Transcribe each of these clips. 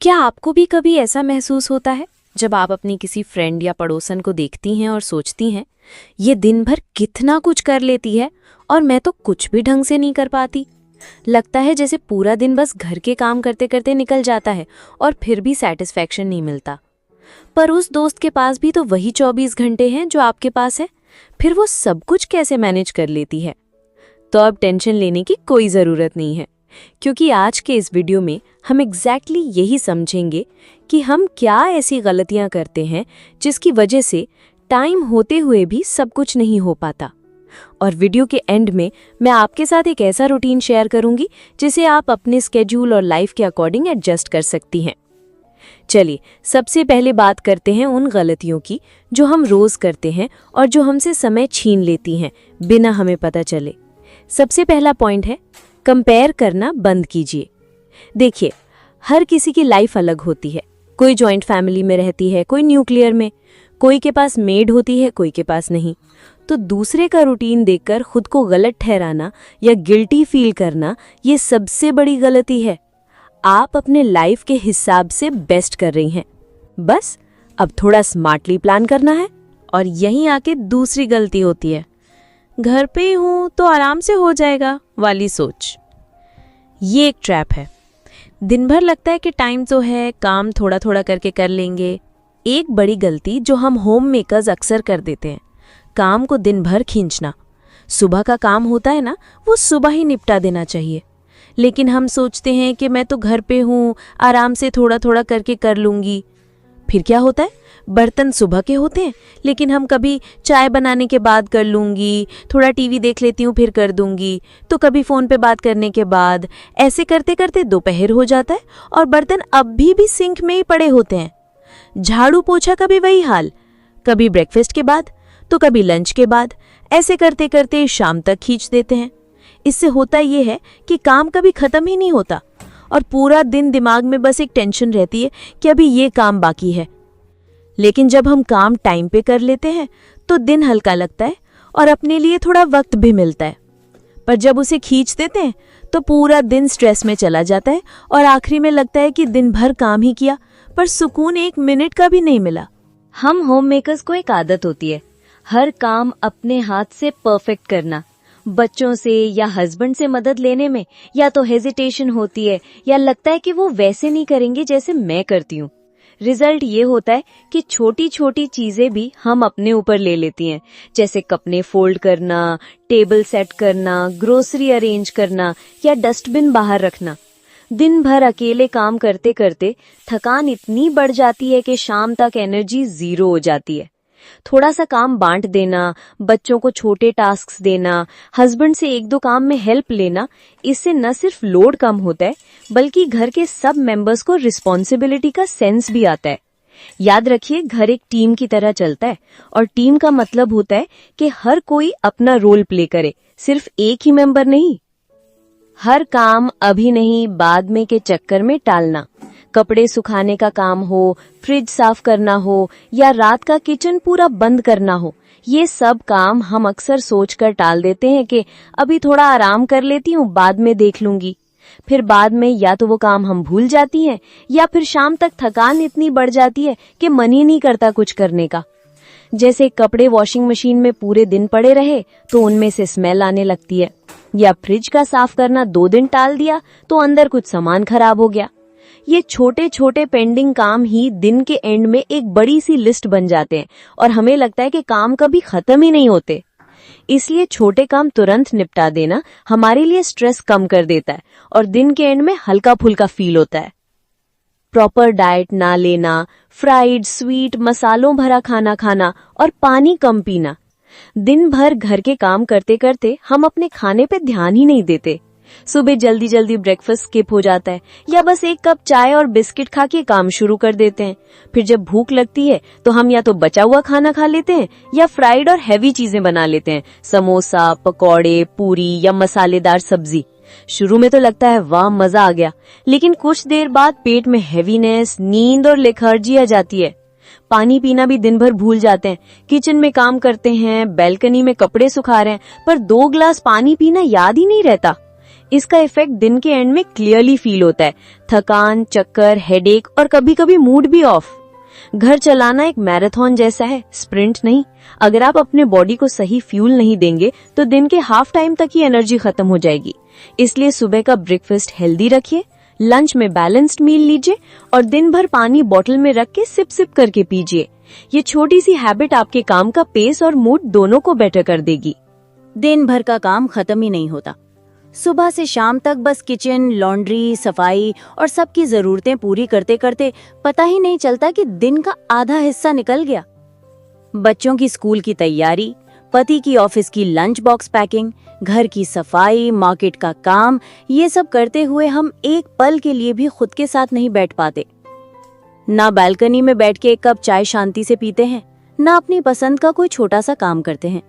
क्या आपको भी कभी ऐसा महसूस होता है जब आप अपनी किसी फ्रेंड या पड़ोसन को देखती हैं और सोचती हैं, ये दिन भर कितना कुछ कर लेती है और मैं तो कुछ भी ढंग से नहीं कर पाती। लगता है जैसे पूरा दिन बस घर के काम करते करते निकल जाता है और फिर भी सेटिस्फैक्शन नहीं मिलता। पर उस दोस्त के पास भी तो वही 24 घंटे हैं जो आपके पास है, फिर वो सब कुछ कैसे मैनेज कर लेती है? तो अब टेंशन लेने की कोई ज़रूरत नहीं है, क्योंकि आज के इस वीडियो में हम एग्जैक्टली यही समझेंगे कि हम क्या ऐसी गलतियां करते हैं जिसकी वजह से टाइम होते हुए भी सब कुछ नहीं हो पाता। और वीडियो के एंड में मैं आपके साथ एक ऐसा रूटीन शेयर करूंगी जिसे आप अपने स्केड्यूल और लाइफ के अकॉर्डिंग एडजस्ट कर सकती हैं। चलिए सबसे पहले बात करते हैं उन गलतियों की जो हम रोज करते हैं और जो हमसे समय छीन लेती हैं बिना हमें पता चले। सबसे पहला पॉइंट है, कंपेयर करना बंद कीजिए। देखिए, हर किसी की लाइफ अलग होती है। कोई जॉइंट फैमिली में रहती है, कोई न्यूक्लियर में, कोई के पास मेड होती है, कोई के पास नहीं। तो दूसरे का रूटीन देखकर खुद को गलत ठहराना या गिल्टी फील करना, ये सबसे बड़ी गलती है। आप अपने लाइफ के हिसाब से बेस्ट कर रही हैं, बस अब थोड़ा स्मार्टली प्लान करना है। और यहीं आके दूसरी गलती होती है, घर पे ही हूं तो आराम से हो जाएगा वाली सोच। ये एक ट्रैप है। दिन भर लगता है कि टाइम तो है, काम थोड़ा थोड़ा करके कर लेंगे। एक बड़ी गलती जो हम होम मेकर्स अक्सर कर देते हैं, काम को दिन भर खींचना। सुबह का काम होता है ना, वो सुबह ही निपटा देना चाहिए, लेकिन हम सोचते हैं कि मैं तो घर पे हूँ, आराम से थोड़ा थोड़ा करके कर लूँगी। फिर क्या होता है, बर्तन सुबह के होते हैं, लेकिन हम कभी चाय बनाने के बाद कर लूँगी, थोड़ा टीवी देख लेती हूँ फिर कर दूँगी, तो कभी फ़ोन पे बात करने के बाद। ऐसे करते करते दोपहर हो जाता है और बर्तन अब भी सिंक में ही पड़े होते हैं। झाड़ू पोछा का भी वही हाल, कभी ब्रेकफास्ट के बाद तो कभी लंच के बाद। ऐसे करते करते शाम तक खींच देते हैं। इससे होता ये है कि काम कभी ख़त्म ही नहीं होता और पूरा दिन दिमाग में बस एक टेंशन रहती है कि अभी ये काम बाकी है। लेकिन जब हम काम टाइम पे कर लेते हैं तो दिन हल्का लगता है और अपने लिए थोड़ा वक्त भी मिलता है। पर जब उसे खींच देते हैं तो पूरा दिन स्ट्रेस में चला जाता है और आखिरी में लगता है कि दिन भर काम ही किया पर सुकून एक मिनट का भी नहीं मिला। हम होम मेकर्स को एक आदत होती है, हर काम अपने हाथ से परफेक्ट करना। बच्चों से या हस्बैंड से मदद लेने में या तो हेजिटेशन होती है या लगता है कि वो वैसे नहीं करेंगे जैसे मैं करती हूँ। रिजल्ट ये होता है कि छोटी छोटी चीजें भी हम अपने ऊपर ले लेती हैं, जैसे कपड़े फोल्ड करना, टेबल सेट करना, ग्रोसरी अरेंज करना या डस्टबिन बाहर रखना। दिन भर अकेले काम करते करते थकान इतनी बढ़ जाती है कि शाम तक एनर्जी जीरो हो जाती है। थोड़ा सा काम बांट देना, बच्चों को छोटे टास्क्स देना, हस्बैंड से एक दो काम में हेल्प लेना, इससे न सिर्फ लोड कम होता है बल्कि घर के सब मेंबर्स को रिस्पॉन्सिबिलिटी का सेंस भी आता है। याद रखिए, घर एक टीम की तरह चलता है और टीम का मतलब होता है कि हर कोई अपना रोल प्ले करे, सिर्फ एक ही मेंबर नहीं। हर काम अभी नहीं बाद में के चक्कर में टालना। कपड़े सुखाने का काम हो, फ्रिज साफ करना हो या रात का किचन पूरा बंद करना हो, ये सब काम हम अक्सर सोचकर टाल देते हैं कि अभी थोड़ा आराम कर लेती हूँ, बाद में देख लूंगी। फिर बाद में या तो वो काम हम भूल जाती हैं या फिर शाम तक थकान इतनी बढ़ जाती है कि मन ही नहीं करता कुछ करने का। जैसे कपड़े वॉशिंग मशीन में पूरे दिन पड़े रहे तो उनमें से स्मेल आने लगती है, या फ्रिज का साफ करना 2 दिन टाल दिया तो अंदर कुछ सामान खराब हो गया। ये छोटे छोटे पेंडिंग काम ही दिन के एंड में एक बड़ी सी लिस्ट बन जाते हैं और हमें लगता है कि काम कभी खत्म ही नहीं होते। इसलिए छोटे काम तुरंत निपटा देना हमारे लिए स्ट्रेस कम कर देता है और दिन के एंड में हल्का फुल्का फील होता है। प्रॉपर डाइट ना लेना, फ्राइड, स्वीट, मसालों भरा खाना खाना और पानी कम पीना। दिन भर घर के काम करते करते हम अपने खाने पे ध्यान ही नहीं देते। सुबह जल्दी जल्दी ब्रेकफास्ट स्किप हो जाता है या बस एक कप चाय और बिस्किट खा के काम शुरू कर देते हैं। फिर जब भूख लगती है तो हम या तो बचा हुआ खाना खा लेते हैं या फ्राइड और हैवी चीजें बना लेते हैं, समोसा, पकौड़े, पूरी या मसालेदार सब्जी। शुरू में तो लगता है वाह मजा आ गया, लेकिन कुछ देर बाद पेट में हैवीनेस, नींद और लेथार्जी आ जाती है। पानी पीना भी दिन भर भूल जाते हैं। किचन में काम करते हैं, बैल्कनी में कपड़े सुखा रहे हैं, पर 2 गिलास पानी पीना याद ही नहीं रहता। इसका इफेक्ट दिन के एंड में क्लियरली फील होता है। थकान, चक्कर, हेडेक और कभी-कभी मूड भी ऑफ। घर चलाना एक मैराथन जैसा है, स्प्रिंट नहीं। अगर आप अपने बॉडी को सही फ्यूल नहीं देंगे तो दिन के हाफ टाइम तक ही एनर्जी खत्म हो जाएगी। इसलिए सुबह का ब्रेकफास्ट हेल्दी रखिए, लंच में बैलेंस्ड मील लीजिए और दिन भर पानी बोतल में रख के सिप सिप करके पीजिए। ये छोटी सी हैबिट आपके काम का पेस और मूड दोनों को बेटर कर देगी। दिन भर का काम खत्म ही नहीं होता। सुबह से शाम तक बस किचन, लॉन्ड्री, सफाई और सबकी जरूरतें पूरी करते करते पता ही नहीं चलता कि दिन का आधा हिस्सा निकल गया। बच्चों की स्कूल की तैयारी, पति की ऑफिस की लंच बॉक्स पैकिंग, घर की सफाई, मार्केट का काम, ये सब करते हुए हम एक पल के लिए भी खुद के साथ नहीं बैठ पाते। ना बालकनी में बैठ के एक कप चाय शांति से पीते हैं, ना अपनी पसंद का कोई छोटा सा काम करते हैं।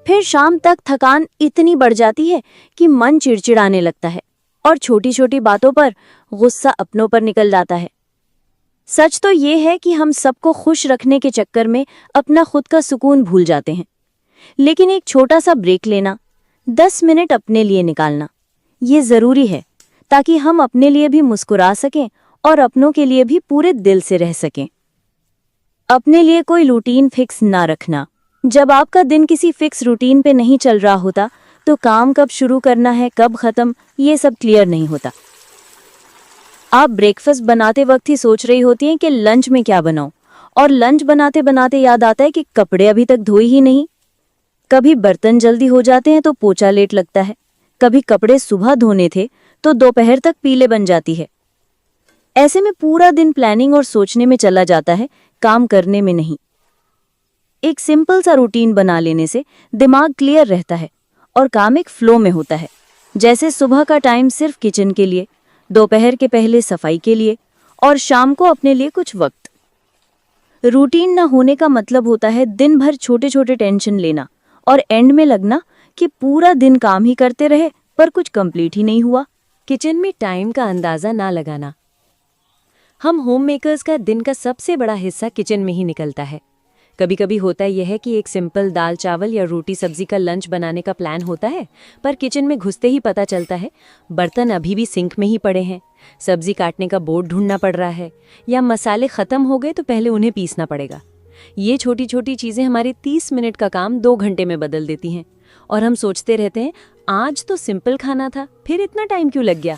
फिर शाम तक थकान इतनी बढ़ जाती है कि मन चिड़चिड़ाने लगता है और छोटी छोटी बातों पर गुस्सा अपनों पर निकल जाता है। सच तो ये है कि हम सबको खुश रखने के चक्कर में अपना खुद का सुकून भूल जाते हैं। लेकिन एक छोटा सा ब्रेक लेना, 10 मिनट अपने लिए निकालना, ये जरूरी है ताकि हम अपने लिए भी मुस्कुरा सकें और अपनों के लिए भी पूरे दिल से रह सकें। अपने लिए कोई रूटीन फिक्स ना रखना। जब आपका दिन किसी फिक्स रूटीन पे नहीं चल रहा होता तो काम कब शुरू करना है, कब खत्म, ये सब क्लियर नहीं होता। आप ब्रेकफास्ट बनाते वक्त ही सोच रही होती हैं कि लंच में क्या बनाऊं, और लंच बनाते बनाते याद आता है कि कपड़े अभी तक धोए ही नहीं। कभी बर्तन जल्दी हो जाते हैं तो पोछा लेट लगता है। कभी कपड़े सुबह धोने थे तो दोपहर तक पीले बन जाती है। ऐसे में पूरा दिन प्लानिंग और सोचने में चला जाता है, काम करने में नहीं। एक सिंपल सा रूटीन बना लेने से दिमाग क्लियर रहता है और काम एक फ्लो में होता है। जैसे सुबह का टाइम सिर्फ किचन के लिए, दोपहर के पहले सफाई के लिए और शाम को अपने लिए कुछ वक्त। रूटीन न होने का मतलब होता है दिन भर छोटे छोटे टेंशन लेना और एंड में लगना कि पूरा दिन काम ही करते रहे पर कुछ कंप्लीट ही नहीं हुआ। किचन में टाइम का अंदाजा ना लगाना। हम होम मेकर्स का दिन का सबसे बड़ा हिस्सा किचन में ही निकलता है। कभी कभी होता यह है कि एक सिंपल दाल चावल या रोटी सब्जी का लंच बनाने का प्लान होता है, पर किचन में घुसते ही पता चलता है बर्तन अभी भी सिंक में ही पड़े हैं, सब्जी काटने का बोर्ड ढूंढना पड़ रहा है, या मसाले खत्म हो गए तो पहले उन्हें पीसना पड़ेगा। ये छोटी छोटी चीजें हमारे 30 मिनट का काम 2 घंटे में बदल देती हैं और हम सोचते रहते हैं आज तो सिंपल खाना था, फिर इतना टाइम क्यों लग गया।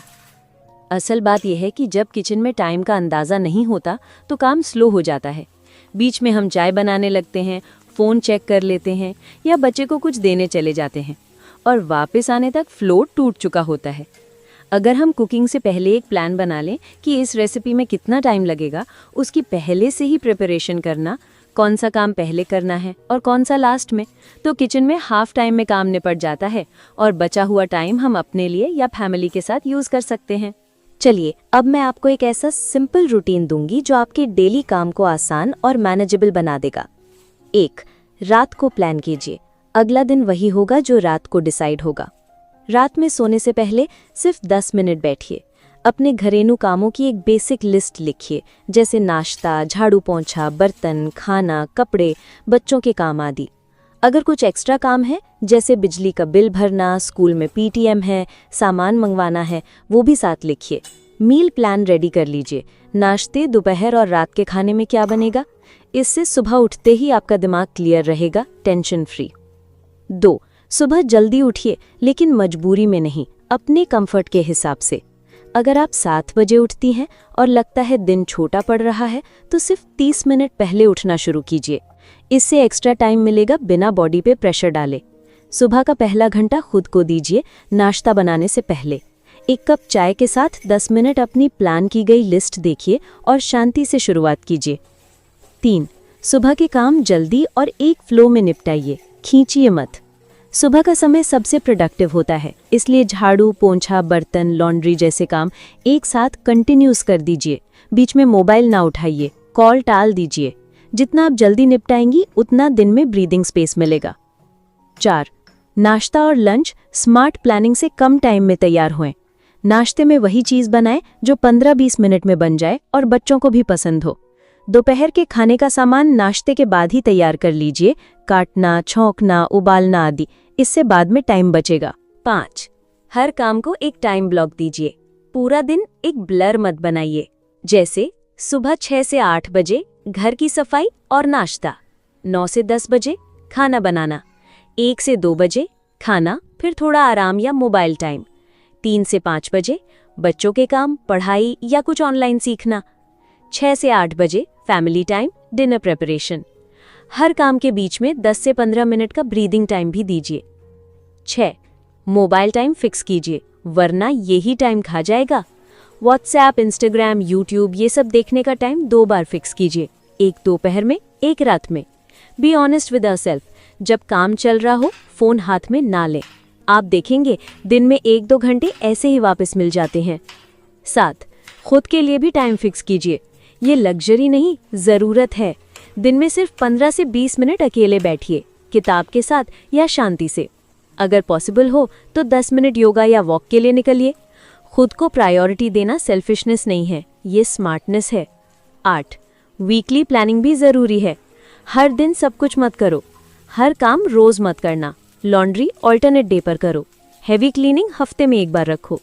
असल बात यह है कि जब किचन में टाइम का अंदाजा नहीं होता तो काम स्लो हो जाता है। बीच में हम चाय बनाने लगते हैं, फोन चेक कर लेते हैं या बच्चे को कुछ देने चले जाते हैं और वापस आने तक फ्लो टूट चुका होता है। अगर हम कुकिंग से पहले एक प्लान बना लें कि इस रेसिपी में कितना टाइम लगेगा, उसकी पहले से ही प्रिपरेशन करना, कौन सा काम पहले करना है और कौन सा लास्ट में, तो किचन में हाफ टाइम में काम निपट जाता है और बचा हुआ टाइम हम अपने लिए या फैमिली के साथ यूज कर सकते हैं। चलिए अब मैं आपको एक ऐसा सिंपल रूटीन दूंगी जो आपके डेली काम को आसान और मैनेजेबल बना देगा। 1. रात को प्लान कीजिए। अगला दिन वही होगा जो रात को डिसाइड होगा। रात में सोने से पहले सिर्फ 10 मिनट बैठिए। अपने घरेलू कामों की एक बेसिक लिस्ट लिखिए, जैसे नाश्ता, झाड़ू पोंछा, बर्तन, खाना, कपड़े, बच्चों के काम आदि। अगर कुछ एक्स्ट्रा काम है जैसे बिजली का बिल भरना, स्कूल में पीटीएम है, सामान मंगवाना है, वो भी साथ लिखिए। मील प्लान रेडी कर लीजिए। नाश्ते, दोपहर और रात के खाने में क्या बनेगा। इससे सुबह उठते ही आपका दिमाग क्लियर रहेगा, टेंशन फ्री। 2. सुबह जल्दी उठिए, लेकिन मजबूरी में नहीं, अपने कंफर्ट के हिसाब से। अगर आप 7 बजे उठती हैं और लगता है दिन छोटा पड़ रहा है तो सिर्फ 30 मिनट पहले उठना शुरू कीजिए। इससे एक्स्ट्रा टाइम मिलेगा बिना बॉडी पे प्रेशर डाले। सुबह का पहला घंटा खुद को दीजिए नाश्ता बनाने से पहले। 1 कप चाय के साथ 10 मिनट अपनी प्लान की गई लिस्ट देखिए और शांति से शुरुआत कीजिए। 3. सुबह के काम जल्दी और एक फ्लो में निपटाइए, खींचिए मत। सुबह का समय सबसे प्रोडक्टिव होता है, इसलिए झाड़ू, पोंछा, बर्तन, लॉन्ड्री जैसे काम एक साथ कंटिन्यूस कर दीजिए। बीच में मोबाइल ना उठाइए, कॉल टाल दीजिए। जितना आप जल्दी निपटाएंगी उतना दिन में ब्रीदिंग स्पेस मिलेगा। 4. नाश्ता और लंच स्मार्ट प्लानिंग से कम टाइम में तैयार होएं। नाश्ते में वही चीज़ बनाएं जो 15-20 मिनट में बन जाए और बच्चों को भी पसंद हो। दोपहर के खाने का सामान नाश्ते के बाद ही तैयार कर लीजिए, काटना, छौंकना, उबालना आदि, इससे बाद में टाइम बचेगा। 5. हर काम को एक टाइम ब्लॉक दीजिए। पूरा दिन एक ब्लर मत बनाइए। जैसे सुबह 6 से 8 बजे घर की सफाई और नाश्ता, 9 से 10 बजे खाना बनाना, 1 से 2 बजे खाना, फिर थोड़ा आराम या मोबाइल टाइम, 3 से 5 बजे बच्चों के काम, पढ़ाई या कुछ ऑनलाइन सीखना, 6 से 8 बजे फैमिली टाइम, डिनर प्रिपरेशन। हर काम के बीच में 10 से 15 मिनट का ब्रीदिंग टाइम भी दीजिए। 6. मोबाइल टाइम फिक्स कीजिए, वरना यही टाइम खा जाएगा। व्हाट्सएप, इंस्टाग्राम, यूट्यूब ये सब देखने का टाइम 2 बार फिक्स कीजिए, एक दोपहर में, एक रात में। बी ऑनेस्ट विद आवरसेल्फ, जब काम चल रहा हो फोन हाथ में ना लें। आप देखेंगे दिन में 1-2 घंटे ऐसे ही वापस मिल जाते हैं। 7. खुद के लिए भी टाइम फिक्स कीजिए। ये लग्जरी नहीं, ज़रूरत है। दिन में सिर्फ 15 से 20 मिनट अकेले बैठिए, किताब के साथ या शांति से। अगर पॉसिबल हो तो 10 मिनट योगा या वॉक के लिए निकलिए। खुद को प्रायोरिटी देना सेल्फिशनेस नहीं है, ये स्मार्टनेस है। 8. वीकली प्लानिंग भी ज़रूरी है। हर दिन सब कुछ मत करो, हर काम रोज़ मत करना। लॉन्ड्री ऑल्टरनेट डे पर करो, हैवी क्लीनिंग हफ्ते में 1 बार रखो।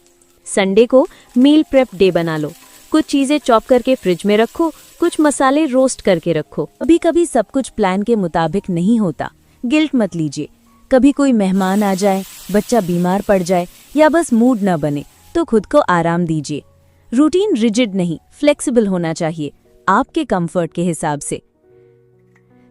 संडे को मील प्रेप डे बना लो, कुछ चीज़ें चॉप करके फ्रिज में रखो, कुछ मसाले रोस्ट करके रखो। कभी कभी सब कुछ प्लान के मुताबिक नहीं होता, गिल्ट मत लीजिए। कभी कोई मेहमान आ जाए, बच्चा बीमार पड़ जाए या बस मूड न बने तो खुद को आराम दीजिए। रूटीन रिजिड नहीं, फ्लेक्सिबल होना चाहिए, आपके कंफर्ट के हिसाब से।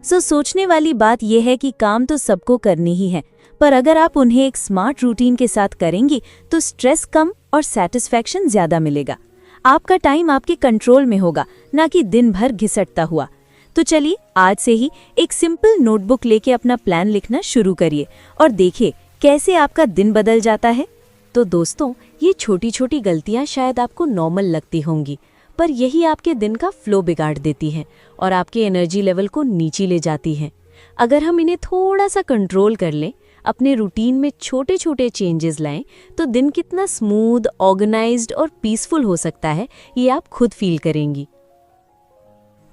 सोचने वाली बात यह है कि काम तो सबको करनी ही है, पर अगर आप उन्हें एक स्मार्ट रूटीन के साथ करेंगी तो स्ट्रेस कम और सेटिस्फैक्शन ज्यादा मिलेगा। आपका टाइम आपके कंट्रोल में होगा, ना कि दिन भर घिसटता हुआ। तो चलिए आज से ही एक सिंपल नोटबुक लेके अपना प्लान लिखना शुरू करिए और देखिए कैसे आपका दिन बदल जाता है। तो दोस्तों, ये छोटी छोटी गलतियां शायद आपको नॉर्मल लगती होंगी, पर यही आपके दिन का फ्लो बिगाड़ देती हैं और आपके एनर्जी लेवल को नीचे ले जाती हैं। अगर हम इन्हें थोड़ा सा कंट्रोल कर लें, अपने रूटीन में छोटे छोटे चेंजेस लाएं, तो दिन कितना स्मूथ, ऑर्गेनाइज्ड और पीसफुल हो सकता है, ये आप खुद फील करेंगी।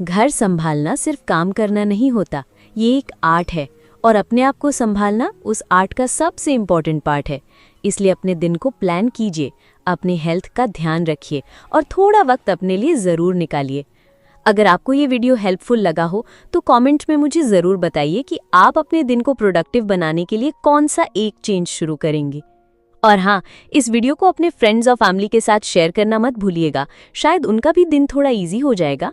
घर संभालना सिर्फ काम करना नहीं होता, ये एक आर्ट है और अपने आप को संभालना उस आर्ट का सबसे इम्पॉर्टेंट पार्ट है। इसलिए अपने दिन को प्लान कीजिए, अपने हेल्थ का ध्यान रखिए और थोड़ा वक्त अपने लिए ज़रूर निकालिए। अगर आपको ये वीडियो हेल्पफुल लगा हो तो कमेंट में मुझे ज़रूर बताइए कि आप अपने दिन को प्रोडक्टिव बनाने के लिए कौन सा एक चेंज शुरू करेंगी। और हाँ, इस वीडियो को अपने फ्रेंड्स और फैमिली के साथ शेयर करना मत भूलिएगा, शायद उनका भी दिन थोड़ा इजी हो जाएगा।